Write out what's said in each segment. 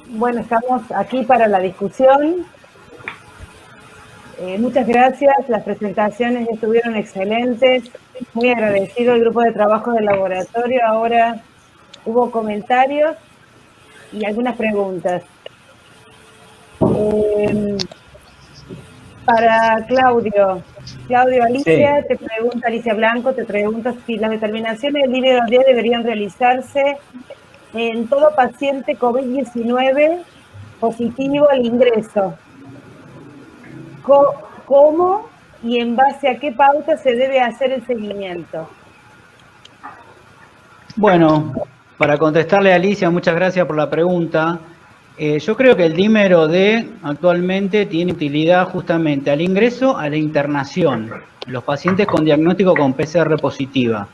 Bueno, estamos aquí para la discusión. Muchas gracias, las presentaciones estuvieron excelentes, muy agradecido al grupo de trabajo del laboratorio. Ahora hubo comentarios y algunas preguntas. Para Claudio, Alicia, sí. Alicia Blanco te pregunta si las determinaciones del dinero 10 deberían realizarse en todo paciente COVID-19 positivo al ingreso. ¿Cómo y en base a qué pauta se debe hacer el seguimiento? Bueno, para contestarle a Alicia, muchas gracias por la pregunta. Yo creo que el dímero D actualmente tiene utilidad justamente al ingreso, a la internación, los pacientes con diagnóstico con PCR positiva.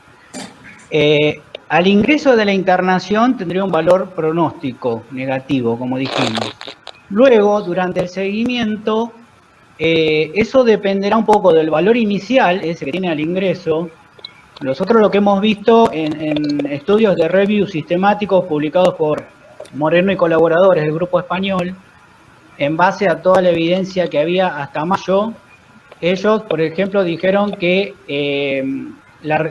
Al ingreso de la internación tendría un valor pronóstico negativo, como dijimos. Luego, durante el seguimiento, eso dependerá un poco del valor inicial, ese que tiene al ingreso. Nosotros lo que hemos visto en estudios de review sistemáticos publicados por Moreno y colaboradores del grupo español, en base a toda la evidencia que había hasta mayo, ellos, por ejemplo, dijeron que el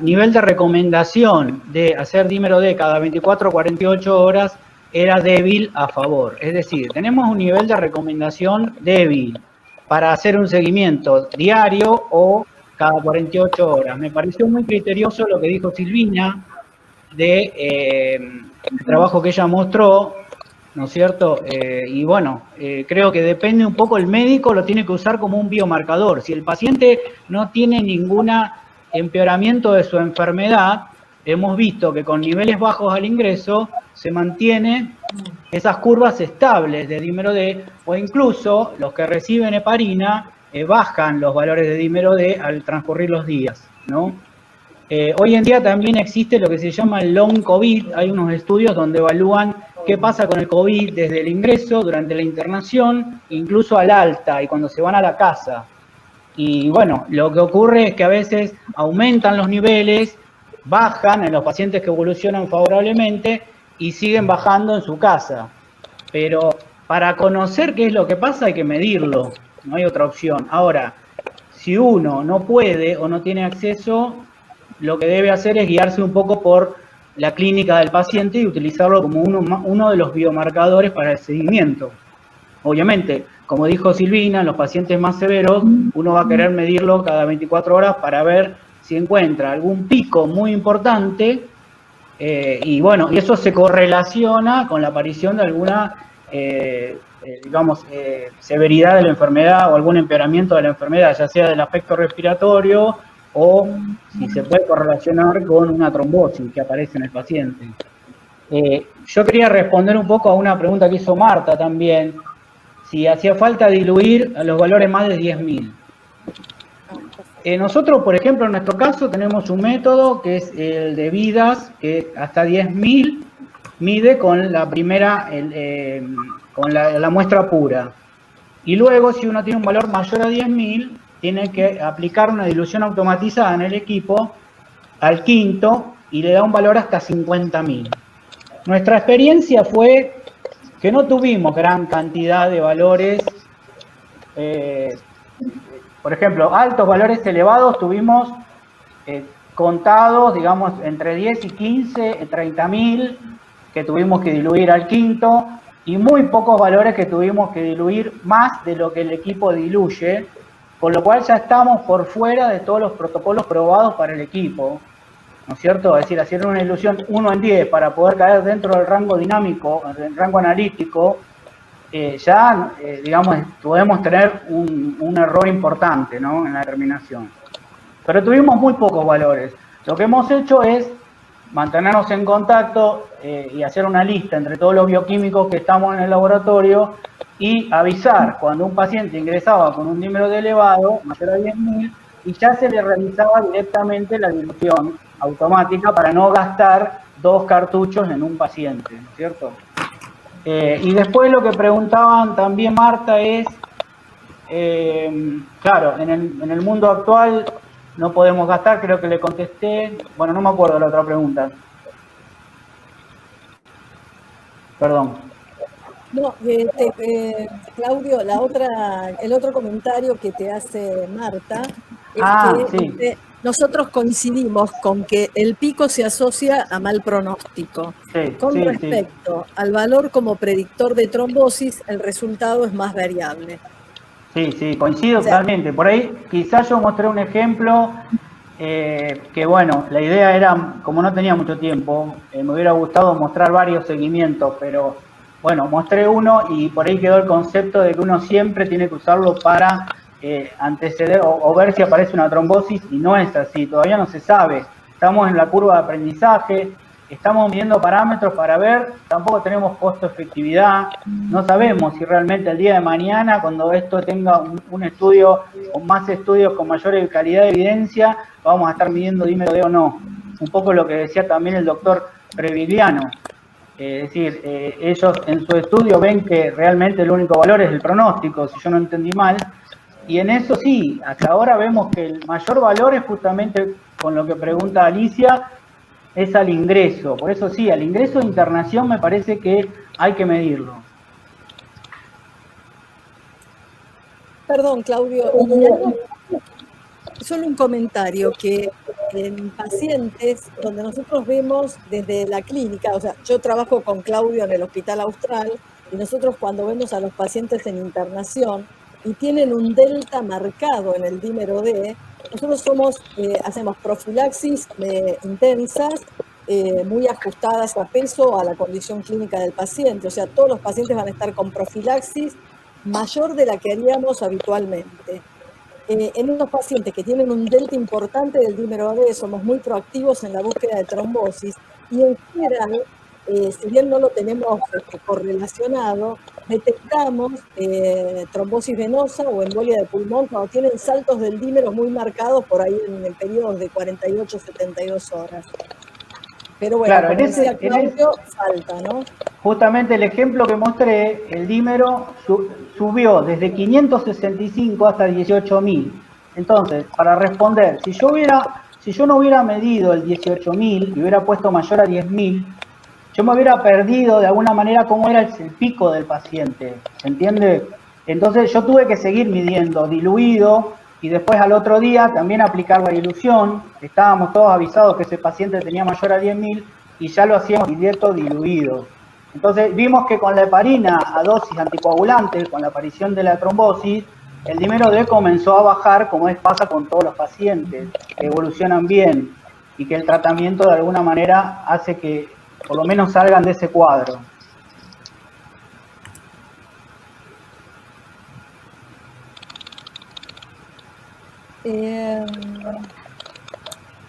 nivel de recomendación de hacer dímero D cada 24 o 48 horas era débil a favor. Es decir, tenemos un nivel de recomendación débil para hacer un seguimiento diario o cada 48 horas. Me pareció muy criterioso lo que dijo Silvina el trabajo que ella mostró, ¿no es cierto? Y bueno, creo que depende un poco, el médico lo tiene que usar como un biomarcador. Si el paciente no tiene ningún empeoramiento de su enfermedad, hemos visto que con niveles bajos al ingreso se mantiene esas curvas estables de dímero D, o incluso los que reciben heparina bajan los valores de dímero D al transcurrir los días, ¿no? Hoy en día también existe lo que se llama el long COVID. Hay unos estudios donde evalúan qué pasa con el COVID desde el ingreso, durante la internación, incluso al alta y cuando se van a la casa. Y bueno, lo que ocurre es que a veces aumentan los niveles, bajan en los pacientes que evolucionan favorablemente y siguen bajando en su casa. Pero para conocer qué es lo que pasa hay que medirlo, no hay otra opción. Ahora, si uno no puede o no tiene acceso, lo que debe hacer es guiarse un poco por la clínica del paciente y utilizarlo como uno de los biomarcadores para el seguimiento. Obviamente, como dijo Silvina, en los pacientes más severos, uno va a querer medirlo cada 24 horas para ver si encuentra algún pico muy importante, y bueno, y eso se correlaciona con la aparición de alguna, severidad de la enfermedad o algún empeoramiento de la enfermedad, ya sea del aspecto respiratorio o si se puede correlacionar con una trombosis que aparece en el paciente. Yo quería responder un poco a una pregunta que hizo Marta también, si hacía falta diluir a los valores más de 10.000. Nosotros, por ejemplo, en nuestro caso tenemos un método que es el de vidas, que hasta 10.000 mide con la primera, con la muestra pura. Y luego, si uno tiene un valor mayor a 10.000, tiene que aplicar una dilución automatizada en el equipo al quinto y le da un valor hasta 50.000. Nuestra experiencia fue que no tuvimos gran cantidad de valores, por ejemplo, altos valores elevados tuvimos contados, digamos, entre 10 y 15, 30.000 que tuvimos que diluir al quinto, y muy pocos valores que tuvimos que diluir más de lo que el equipo diluye, con lo cual ya estamos por fuera de todos los protocolos probados para el equipo, ¿no es cierto? Es decir, hacer una dilución 1 en 10 para poder caer dentro del rango dinámico, del rango analítico, digamos, podemos tener un error importante, ¿no?, en la determinación. Pero tuvimos muy pocos valores. Lo que hemos hecho es mantenernos en contacto y hacer una lista entre todos los bioquímicos que estamos en el laboratorio y avisar cuando un paciente ingresaba con un dímero D elevado, mayor a 10.000, y ya se le realizaba directamente la dilución automática para no gastar 2 cartuchos en un paciente, ¿no es cierto? Y después lo que preguntaban también, Marta, es Claro, en el mundo actual no podemos gastar, creo que le contesté. Bueno, no me acuerdo la otra pregunta. Perdón. No, Claudio, el otro comentario que te hace Marta es que sí. Nosotros coincidimos con que el pico se asocia a mal pronóstico. Con respecto al valor como predictor de trombosis, el resultado es más variable. Sí, coincido totalmente. Por ahí quizás yo mostré un ejemplo que, bueno, la idea era, como no tenía mucho tiempo, me hubiera gustado mostrar varios seguimientos, pero bueno, mostré uno y por ahí quedó el concepto de que uno siempre tiene que usarlo para anteceder o ver si aparece una trombosis, y no es así, todavía no se sabe. Estamos en la curva de aprendizaje, estamos midiendo parámetros para ver, tampoco tenemos costo-efectividad, no sabemos si realmente el día de mañana, cuando esto tenga un estudio o más estudios con mayor calidad de evidencia, vamos a estar midiendo dímero D o no. Un poco lo que decía también el doctor Previgliano. Es decir, ellos en su estudio ven que realmente el único valor es el pronóstico, si yo no entendí mal, y en eso sí, hasta ahora vemos que el mayor valor es justamente con lo que pregunta Alicia, es al ingreso. Por eso sí, al ingreso de internación me parece que hay que medirlo. Perdón, Claudio, solo un comentario, que en pacientes donde nosotros vemos desde la clínica, o sea, yo trabajo con Claudio en el Hospital Austral, y nosotros cuando vemos a los pacientes en internación y tienen un delta marcado en el dímero D, nosotros hacemos profilaxis intensas, muy ajustadas a peso, a la condición clínica del paciente. O sea, todos los pacientes van a estar con profilaxis mayor de la que haríamos habitualmente. En unos pacientes que tienen un delta importante del dímero D, somos muy proactivos en la búsqueda de trombosis, y en general, si bien no lo tenemos correlacionado, detectamos trombosis venosa o embolia de pulmón cuando tienen saltos del dímero muy marcados por ahí en el periodo de 48 a 72 horas. Pero bueno, claro, como decía Claudio, falta, ¿no? Justamente el ejemplo que mostré, el dímero subió desde 565 hasta 18.000. Entonces, para responder, si yo no hubiera medido el 18.000 y hubiera puesto mayor a 10.000, yo me hubiera perdido de alguna manera cómo era el pico del paciente, ¿se entiende? Entonces yo tuve que seguir midiendo diluido y después al otro día también aplicar la dilución. Estábamos todos avisados que ese paciente tenía mayor a 10.000 y ya lo hacíamos directo diluido. Entonces vimos que con la heparina a dosis anticoagulante, con la aparición de la trombosis, el dímero D comenzó a bajar, como pasa con todos los pacientes, que evolucionan bien y que el tratamiento de alguna manera hace que por lo menos salgan de ese cuadro.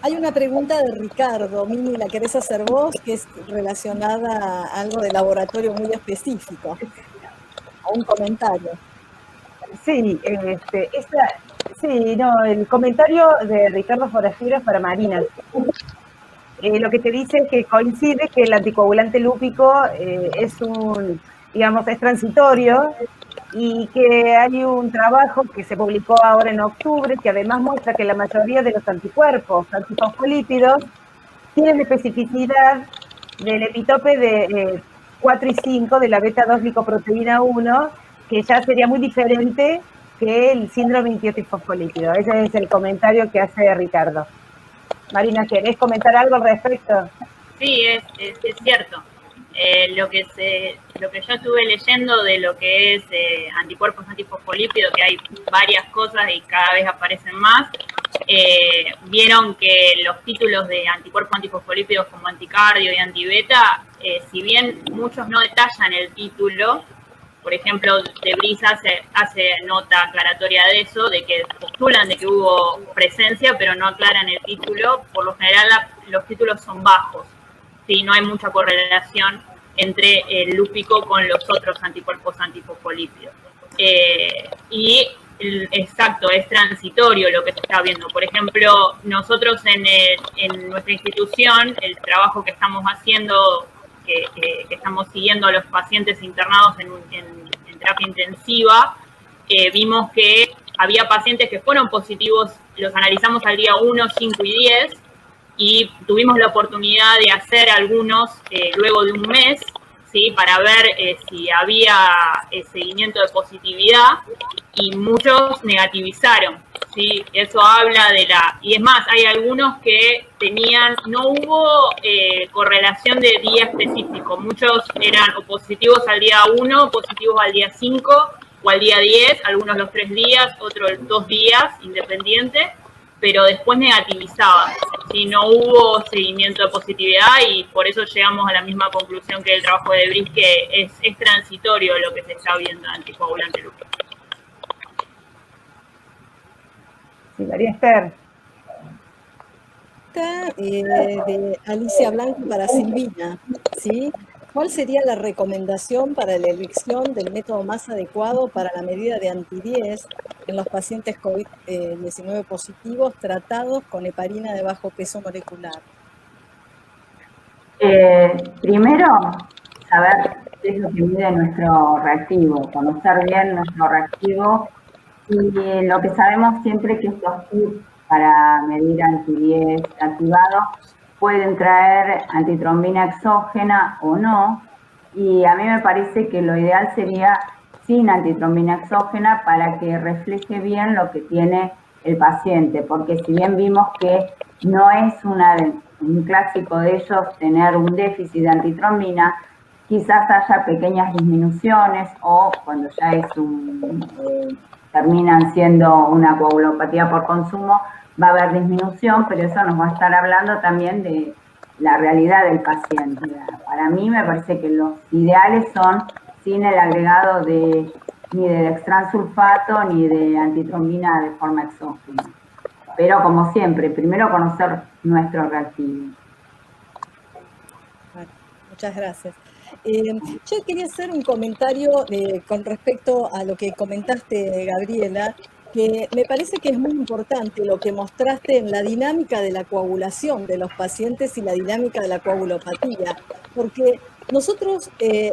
Hay una pregunta de Ricardo, Mini, ¿la querés hacer vos? Que es relacionada a algo de laboratorio muy específico. O un comentario. Sí, el comentario de Ricardo Forastero es para Marina. Lo que te dice es que coincide que el anticoagulante lúpico es transitorio, y que hay un trabajo que se publicó ahora en octubre que además muestra que la mayoría de los anticuerpos antifosfolípidos tienen especificidad del epitope de 4 y 5 de la beta-2 glicoproteína 1, que ya sería muy diferente que el síndrome antiofosfolípido. Ese es el comentario que hace Ricardo. Marina, ¿querés comentar algo al respecto? Sí, es cierto. Lo que yo estuve leyendo de lo que es anticuerpos antifosfolípidos, que hay varias cosas y cada vez aparecen más, vieron que los títulos de anticuerpos antifosfolípidos como anticardio y antibeta, si bien muchos no detallan el título, por ejemplo, De Vries hace nota aclaratoria de eso, de que postulan de que hubo presencia, pero no aclaran el título. Por lo general, los títulos son bajos. Sí, no hay mucha correlación entre el lúpico con los otros anticuerpos antifosfolípidos. Exacto, es transitorio lo que se está viendo. Por ejemplo, nosotros en nuestra institución, el trabajo que estamos haciendo, que estamos siguiendo a los pacientes internados en terapia intensiva, vimos que había pacientes que fueron positivos, los analizamos al día 1, 5 y 10, y tuvimos la oportunidad de hacer algunos luego de un mes, ¿sí? Para ver si había seguimiento de positividad, y muchos negativizaron, ¿sí? Eso habla de la... Y es más, hay algunos que tenían... No hubo correlación de día específico. Muchos eran o positivos al día 1, positivos al día 5 o al día 10, algunos los 3 días, otros 2 días, independiente, pero después negativizaban. ¿Sí? No hubo seguimiento de positividad y por eso llegamos a la misma conclusión que el trabajo de Brice, que es transitorio lo que se está viendo en anticoagulante lúpico. Sí, María Esther. De Alicia Blanco para Silvina, ¿sí? ¿Cuál sería la recomendación para la elección del método más adecuado para la medida de anti-10 en los pacientes COVID-19 positivos tratados con heparina de bajo peso molecular? Primero, saber qué es lo que mide nuestro reactivo, conocer bien nuestro reactivo, y lo que sabemos siempre que estos kits para medir anti-10 activado pueden traer antitrombina exógena o no, y a mí me parece que lo ideal sería sin antitrombina exógena para que refleje bien lo que tiene el paciente, porque si bien vimos que no es un clásico de ellos tener un déficit de antitrombina, quizás haya pequeñas disminuciones o cuando ya es terminan siendo una coagulopatía por consumo, va a haber disminución, pero eso nos va a estar hablando también de la realidad del paciente. Para mí me parece que los ideales son sin el agregado ni de dextransulfato ni de antitrombina de forma exógena. Pero como siempre, primero conocer nuestro reactivo. Bueno, muchas gracias. Yo quería hacer un comentario con respecto a lo que comentaste, Gabriela, que me parece que es muy importante lo que mostraste en la dinámica de la coagulación de los pacientes y la dinámica de la coagulopatía, porque nosotros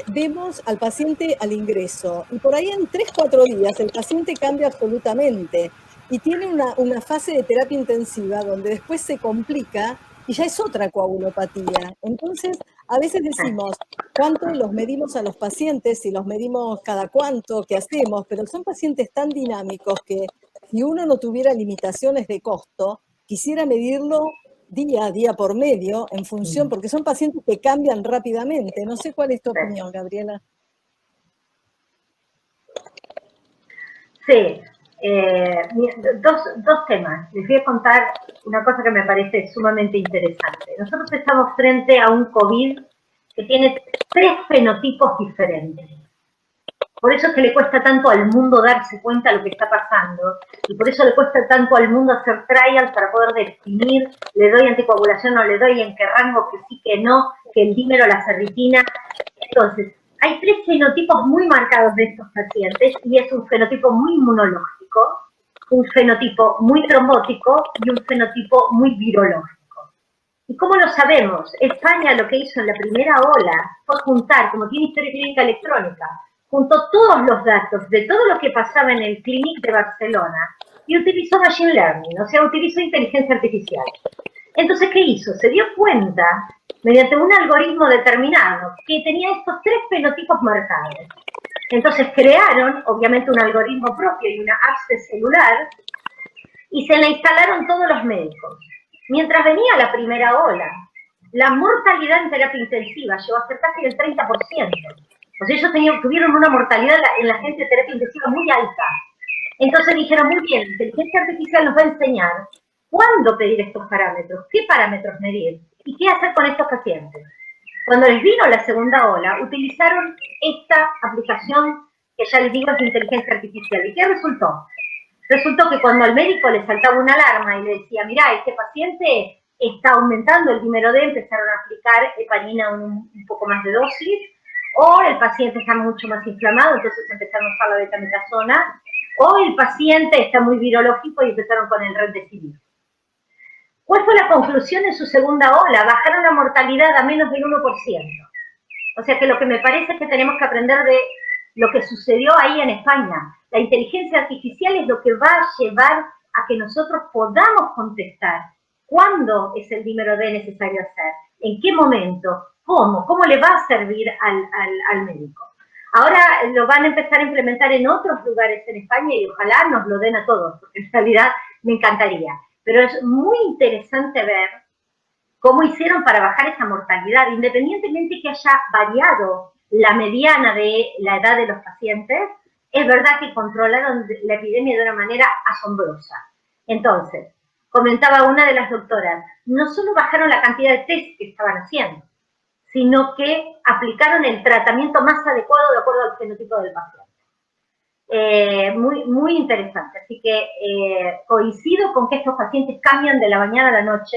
vemos al paciente al ingreso y por ahí en 3-4 días el paciente cambia absolutamente y tiene una fase de terapia intensiva donde después se complica y ya es otra coagulopatía. Entonces, a veces decimos, ¿cuánto los medimos a los pacientes? Si los medimos cada cuánto, ¿qué hacemos? Pero son pacientes tan dinámicos que si uno no tuviera limitaciones de costo, quisiera medirlo día por medio en función, porque son pacientes que cambian rápidamente. No sé cuál es tu opinión, Gabriela. Sí, dos temas. Les voy a contar una cosa que me parece sumamente interesante. Nosotros estamos frente a un COVID que tiene 3 fenotipos diferentes. Por eso es que le cuesta tanto al mundo darse cuenta de lo que está pasando y por eso le cuesta tanto al mundo hacer trials para poder definir, le doy anticoagulación o le doy en qué rango, que sí, que no, que el dímero, la ferritina. Entonces, hay 3 fenotipos muy marcados de estos pacientes y es un fenotipo muy inmunológico, un fenotipo muy trombótico y un fenotipo muy virológico. ¿Y cómo lo sabemos? España lo que hizo en la primera ola fue juntar, como tiene historia clínica electrónica, juntó todos los datos de todo lo que pasaba en el Clínic de Barcelona y utilizó Machine Learning, o sea, utilizó inteligencia artificial. Entonces, ¿qué hizo? Se dio cuenta, mediante un algoritmo determinado, que tenía estos 3 fenotipos marcados. Entonces crearon, obviamente, un algoritmo propio y una app de celular, y se la instalaron todos los médicos. Mientras venía la primera ola, la mortalidad en terapia intensiva llegó a ser casi el 30%. O sea, ellos tuvieron una mortalidad en la gente de terapia intensiva muy alta. Entonces dijeron, muy bien, la inteligencia artificial nos va a enseñar cuándo pedir estos parámetros, qué parámetros medir y qué hacer con estos pacientes. Cuando les vino la segunda ola, utilizaron esta aplicación que ya les digo es de inteligencia artificial. ¿Y qué resultó? Resultó que cuando al médico le saltaba una alarma y le decía, mirá, este paciente está aumentando el dímero D, empezaron a aplicar heparina un poco más de dosis, o el paciente está mucho más inflamado, entonces empezaron a usar la betametasona, o el paciente está muy virológico y empezaron con el remdesivir. ¿Cuál fue la conclusión en su segunda ola? Bajaron la mortalidad a menos del 1%. O sea que lo que me parece es que tenemos que aprender de lo que sucedió ahí en España. La inteligencia artificial es lo que va a llevar a que nosotros podamos contestar cuándo es el dímero D necesario hacer, en qué momento, cómo le va a servir al médico. Ahora lo van a empezar a implementar en otros lugares en España y ojalá nos lo den a todos, porque en realidad me encantaría. Pero es muy interesante ver cómo hicieron para bajar esa mortalidad, independientemente que haya variado la mediana de la edad de los pacientes, es verdad que controlaron la epidemia de una manera asombrosa. Entonces, comentaba una de las doctoras, no solo bajaron la cantidad de test que estaban haciendo, sino que aplicaron el tratamiento más adecuado de acuerdo al fenotipo del paciente. Muy interesante. Así que coincido con que estos pacientes cambian de la mañana a la noche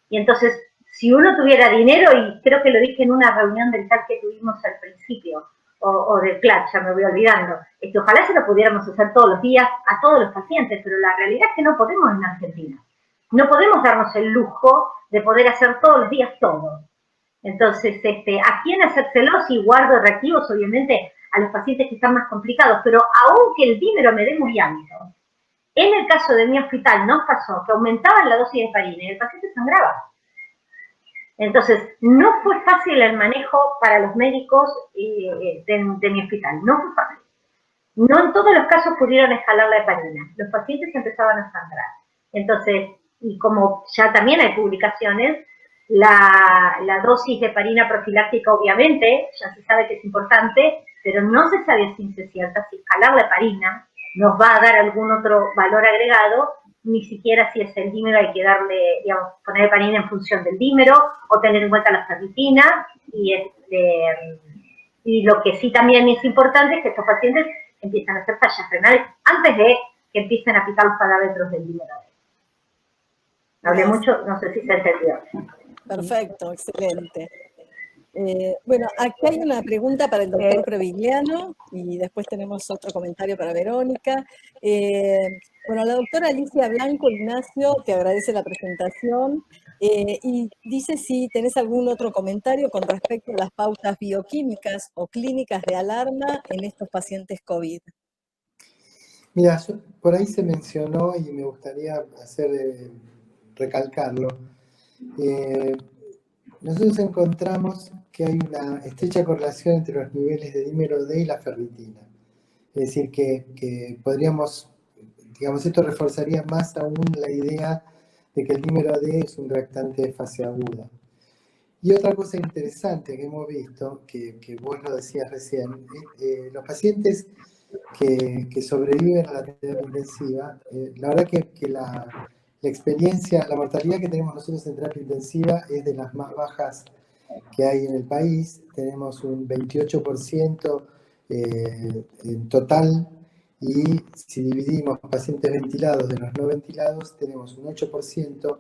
y entonces si uno tuviera dinero, y creo que lo dije en una reunión del TAC que tuvimos al principio, o del CLAT, ya me voy olvidando, ojalá se lo pudiéramos hacer todos los días a todos los pacientes, pero la realidad es que no podemos en Argentina. No podemos darnos el lujo de poder hacer todos los días todo. Entonces, ¿a quién hacérselos? Y guardo reactivos, obviamente, a los pacientes que están más complicados, pero aunque el dímero me dé muy alto, en el caso de mi hospital nos pasó que aumentaban la dosis de heparina y el paciente sangraba. Entonces, no fue fácil el manejo para los médicos de mi hospital, no fue fácil. No en todos los casos pudieron escalar la heparina, los pacientes empezaban a sangrar. Entonces, y como ya también hay publicaciones, la dosis de heparina profiláctica obviamente, ya se sabe que es importante, pero no se sabe a ciencia cierta si escalar la heparina nos va a dar algún otro valor agregado, ni siquiera si es el dímero hay que darle, digamos, poner heparina en función del dímero, o tener en cuenta la ferritina, y lo que sí también es importante es que estos pacientes empiezan a hacer fallas renales antes de que empiecen a picar los parámetros del dímero. Hablé mucho, no sé si se entendió. Perfecto, excelente. Bueno, aquí hay una pregunta para el doctor Previgliano y después tenemos otro comentario para Verónica. Bueno, la doctora Alicia Blanco Ignacio te agradece la presentación y dice si tenés algún otro comentario con respecto a las pautas bioquímicas o clínicas de alarma en estos pacientes COVID. Mira, por ahí se mencionó y me gustaría recalcarlo. Nosotros encontramos que hay una estrecha correlación entre los niveles de dímero D y la ferritina. Es decir, que podríamos, digamos, esto reforzaría más aún la idea de que el dímero D es un reactante de fase aguda. Y otra cosa interesante que hemos visto, que vos lo decías recién, los pacientes que sobreviven a la terapia intensiva, la verdad que la experiencia, la mortalidad que tenemos nosotros en terapia intensiva es de las más bajas que hay en el país. Tenemos un 28% en total, y si dividimos pacientes ventilados de los no ventilados, tenemos un 8%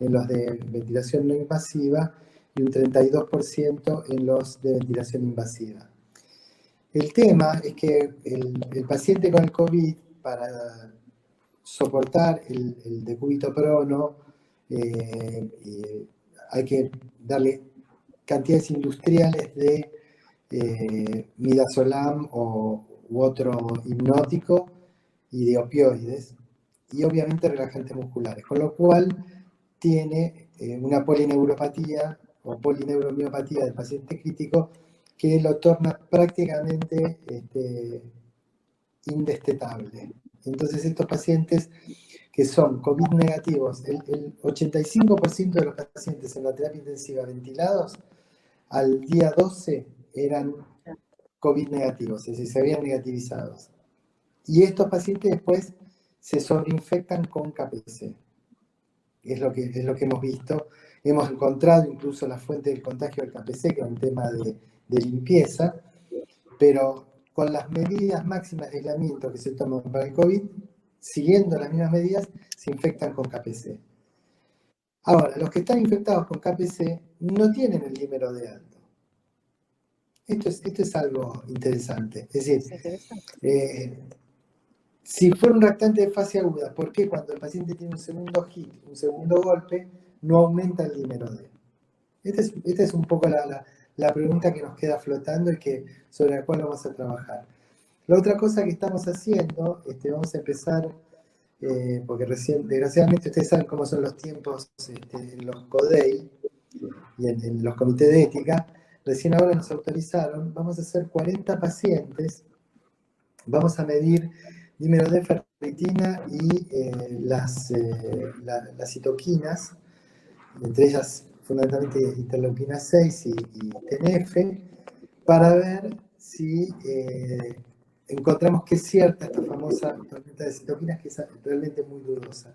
en los de ventilación no invasiva y un 32% en los de ventilación invasiva. El tema es que el paciente con el COVID, para soportar el decúbito prono, hay que darle cantidades industriales de midazolam u otro hipnótico y de opioides, y obviamente relajantes musculares, con lo cual tiene una polineuropatía o polineuromiopatía del paciente crítico que lo torna prácticamente indestetable. Entonces estos pacientes que son COVID negativos, el 85% de los pacientes en la terapia intensiva ventilados, al día 12 eran COVID negativos, es decir, se habían negativizados. Y estos pacientes después se sobreinfectan con KPC. Es lo que hemos visto. Hemos encontrado incluso la fuente del contagio del KPC, que es un tema de limpieza, pero con las medidas máximas de aislamiento que se toman para el COVID, siguiendo las mismas medidas, se infectan con KPC. Ahora, los que están infectados con KPC no tienen el dímero D alto. Esto es algo interesante. Es decir, si fuera un reactante de fase aguda, ¿por qué cuando el paciente tiene un segundo hit, un segundo golpe, no aumenta el dímero D? Esta es un poco la pregunta que nos queda flotando y sobre la cual vamos a trabajar. La otra cosa que estamos haciendo, vamos a empezar, porque desgraciadamente ustedes saben cómo son los tiempos en los CODEI y en los comités de ética. Recién ahora nos autorizaron, vamos a hacer 40 pacientes, vamos a medir dímero de ferritina y las citoquinas, entre ellas fundamentalmente interleuquina 6 y TNF, para ver si encontramos que es cierta esta famosa tormenta de citoquinas, que es realmente muy dudosa.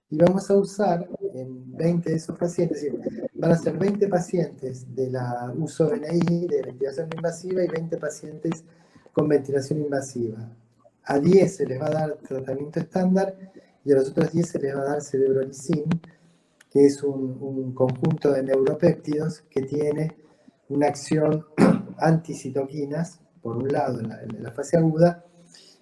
Y vamos a usar en 20 de esos pacientes, es decir, van a ser 20 pacientes de la uso BNI, de ventilación no invasiva, y 20 pacientes con ventilación invasiva. A 10 se les va a dar tratamiento estándar y a los otros 10 se les va a dar cerebrolicin, que es un conjunto de neuropéptidos que tiene una acción anticitoquinas, por un lado en la fase aguda,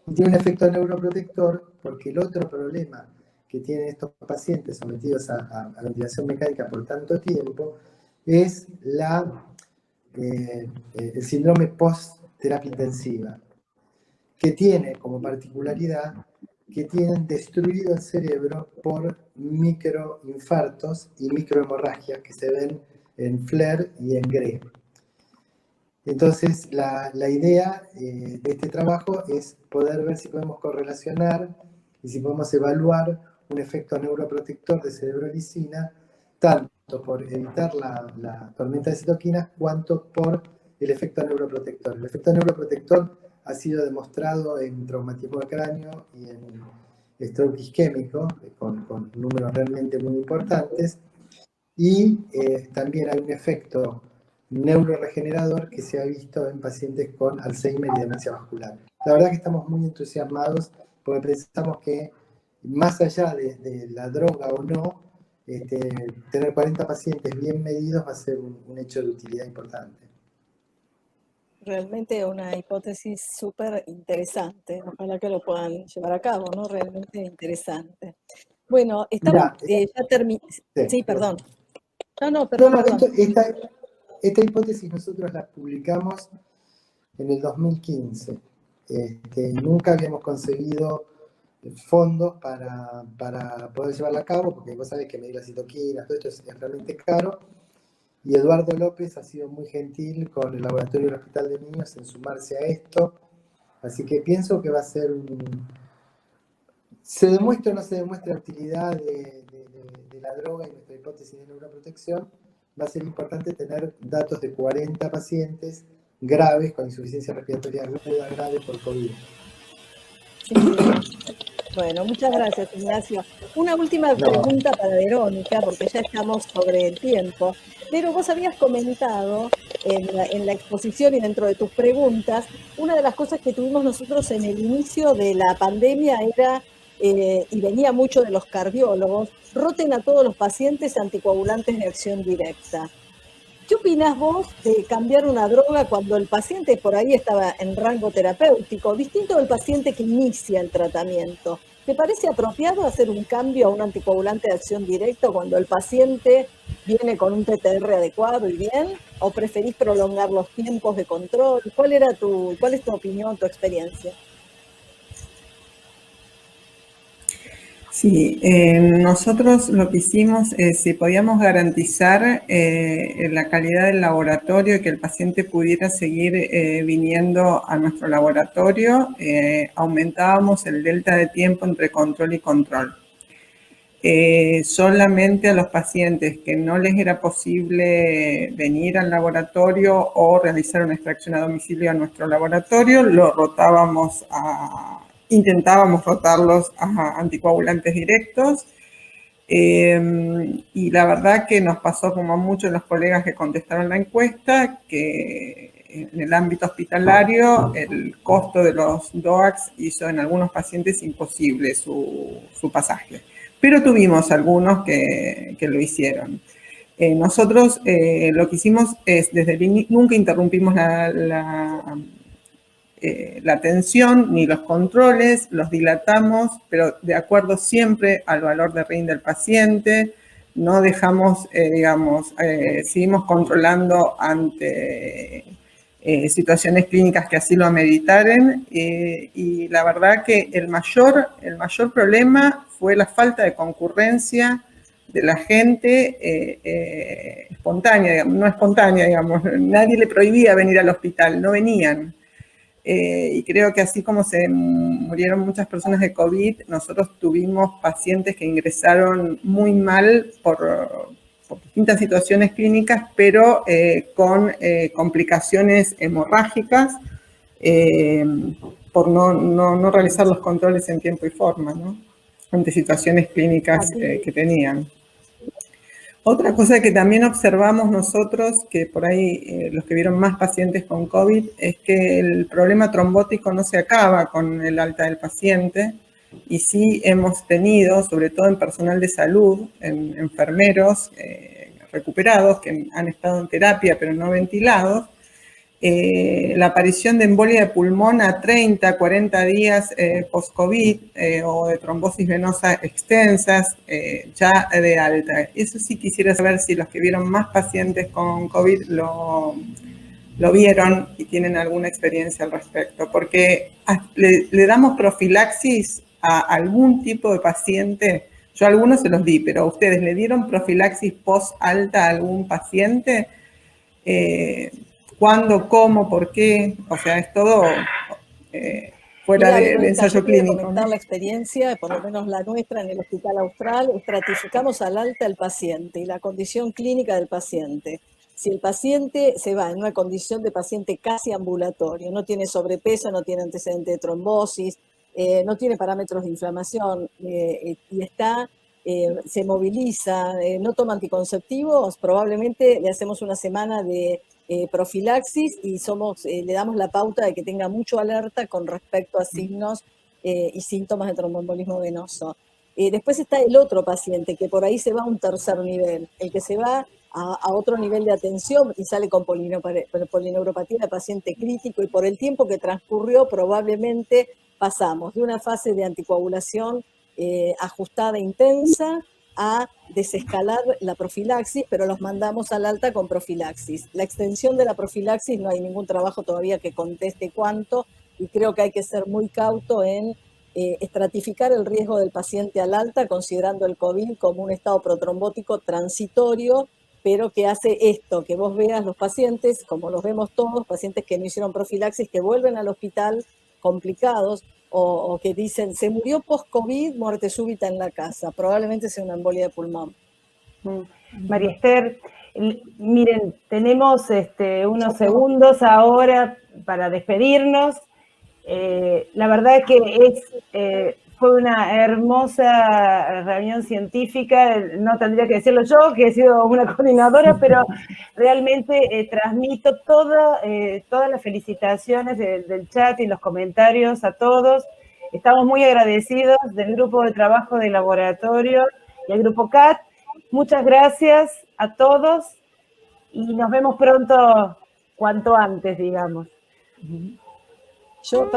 y tiene un efecto neuroprotector, porque el otro problema que tienen estos pacientes sometidos a ventilación mecánica por tanto tiempo es el síndrome post-terapia intensiva, que tiene como particularidad que tienen destruido el cerebro por microinfartos y microhemorragias que se ven en FLAIR y en GRE. Entonces, la idea de este trabajo es poder ver si podemos correlacionar y si podemos evaluar un efecto neuroprotector de cerebrolicina, tanto por evitar la tormenta de citoquinas, cuanto por el efecto neuroprotector. El efecto neuroprotector ha sido demostrado en traumatismo de cráneo y en stroke isquémico, con números realmente muy importantes, y también hay un efecto neuroregenerador que se ha visto en pacientes con Alzheimer y demencia vascular. La verdad que estamos muy entusiasmados porque pensamos que más allá de la droga o no, tener 40 pacientes bien medidos va a ser un hecho de utilidad importante. Realmente una hipótesis súper interesante. Ojalá que lo puedan llevar a cabo, ¿no? Realmente interesante. Bueno, estamos, ya terminamos. Sí, perdón. Perdón. Esta hipótesis nosotros la publicamos en el 2015. Nunca habíamos conseguido fondos para poder llevarla a cabo, porque vos sabés que medir las citoquinas, todo esto es realmente caro. Y Eduardo López ha sido muy gentil con el Laboratorio del Hospital de Niños en sumarse a esto. Así que pienso que va a ser ¿se demuestra o no se demuestra la utilidad de la droga y nuestra hipótesis de neuroprotección? Va a ser importante tener datos de 40 pacientes graves con insuficiencia respiratoria aguda grave por COVID. Sí. Bueno, muchas gracias, Ignacio. Una última pregunta para Verónica, porque ya estamos sobre el tiempo. Pero vos habías comentado en la exposición y dentro de tus preguntas, una de las cosas que tuvimos nosotros en el inicio de la pandemia era, y venía mucho de los cardiólogos, roten a todos los pacientes anticoagulantes de acción directa. ¿Qué opinás vos de cambiar una droga cuando el paciente por ahí estaba en rango terapéutico, distinto del paciente que inicia el tratamiento? ¿Te parece apropiado hacer un cambio a un anticoagulante de acción directa cuando el paciente viene con un TTR adecuado y bien? ¿O preferís prolongar los tiempos de control? ¿Cuál es tu opinión, tu experiencia? Sí, nosotros lo que hicimos es si podíamos garantizar la calidad del laboratorio y que el paciente pudiera seguir viniendo a nuestro laboratorio, aumentábamos el delta de tiempo entre control y control. Solamente a los pacientes que no les era posible venir al laboratorio o realizar una extracción a domicilio a nuestro laboratorio, lo rotábamos intentábamos rotarlos a anticoagulantes directos y la verdad que nos pasó como a muchos de los colegas que contestaron la encuesta que en el ámbito hospitalario el costo de los DOACs hizo en algunos pacientes imposible su pasaje, pero tuvimos algunos que lo hicieron. Nosotros lo que hicimos es, nunca interrumpimos la atención ni los controles, los dilatamos, pero de acuerdo siempre al valor de RIN del paciente, no dejamos, seguimos controlando ante situaciones clínicas que así lo ameritaren, y la verdad que el mayor problema fue la falta de concurrencia de la gente espontánea, digamos, no espontánea, digamos, nadie le prohibía venir al hospital, no venían. Y creo que así como se murieron muchas personas de COVID, nosotros tuvimos pacientes que ingresaron muy mal por distintas situaciones clínicas, pero con complicaciones hemorrágicas por no realizar los controles en tiempo y forma, ¿no? Ante situaciones clínicas que tenían. Otra cosa que también observamos nosotros, que por ahí los que vieron más pacientes con COVID, es que el problema trombótico no se acaba con el alta del paciente, y sí hemos tenido, sobre todo en personal de salud, en enfermeros recuperados que han estado en terapia pero no ventilados, la aparición de embolia de pulmón a 30, 40 días post-COVID o de trombosis venosa extensas ya de alta. Eso sí quisiera saber si los que vieron más pacientes con COVID lo vieron y tienen alguna experiencia al respecto, porque le damos profilaxis a algún tipo de paciente. Yo a algunos se los di, pero ¿ustedes le dieron profilaxis post-alta a algún paciente? ¿Cuándo, cómo, por qué? O sea, es todo fuera de ensayo clínico. Voy a comentar la experiencia, por lo menos la nuestra en el Hospital Austral. Estratificamos al alta el paciente y la condición clínica del paciente. Si el paciente se va en una condición de paciente casi ambulatorio, no tiene sobrepeso, no tiene antecedente de trombosis, no tiene parámetros de inflamación y se moviliza, no toma anticonceptivos, probablemente le hacemos una semana de profilaxis y le damos la pauta de que tenga mucho alerta con respecto a signos y síntomas de tromboembolismo venoso. Después está el otro paciente que por ahí se va a un tercer nivel, el que se va a otro nivel de atención y sale con polineuropatía de paciente crítico, y por el tiempo que transcurrió probablemente pasamos de una fase de anticoagulación ajustada intensa a desescalar la profilaxis, pero los mandamos al alta con profilaxis. La extensión de la profilaxis no hay ningún trabajo todavía que conteste cuánto, y creo que hay que ser muy cauto en estratificar el riesgo del paciente al alta, considerando el COVID como un estado protrombótico transitorio, pero que hace esto, que vos veas los pacientes, como los vemos todos, pacientes que no hicieron profilaxis, que vuelven al hospital complicados, o que dicen, se murió post-COVID, muerte súbita en la casa, probablemente sea una embolia de pulmón. María Esther, miren, tenemos unos segundos ahora para despedirnos. La verdad es que fue una hermosa reunión científica, no tendría que decirlo yo, que he sido una coordinadora, pero realmente transmito todas las felicitaciones del chat y los comentarios a todos. Estamos muy agradecidos del grupo de trabajo de laboratorio y al grupo CAT. Muchas gracias a todos y nos vemos pronto, cuanto antes, digamos. Yo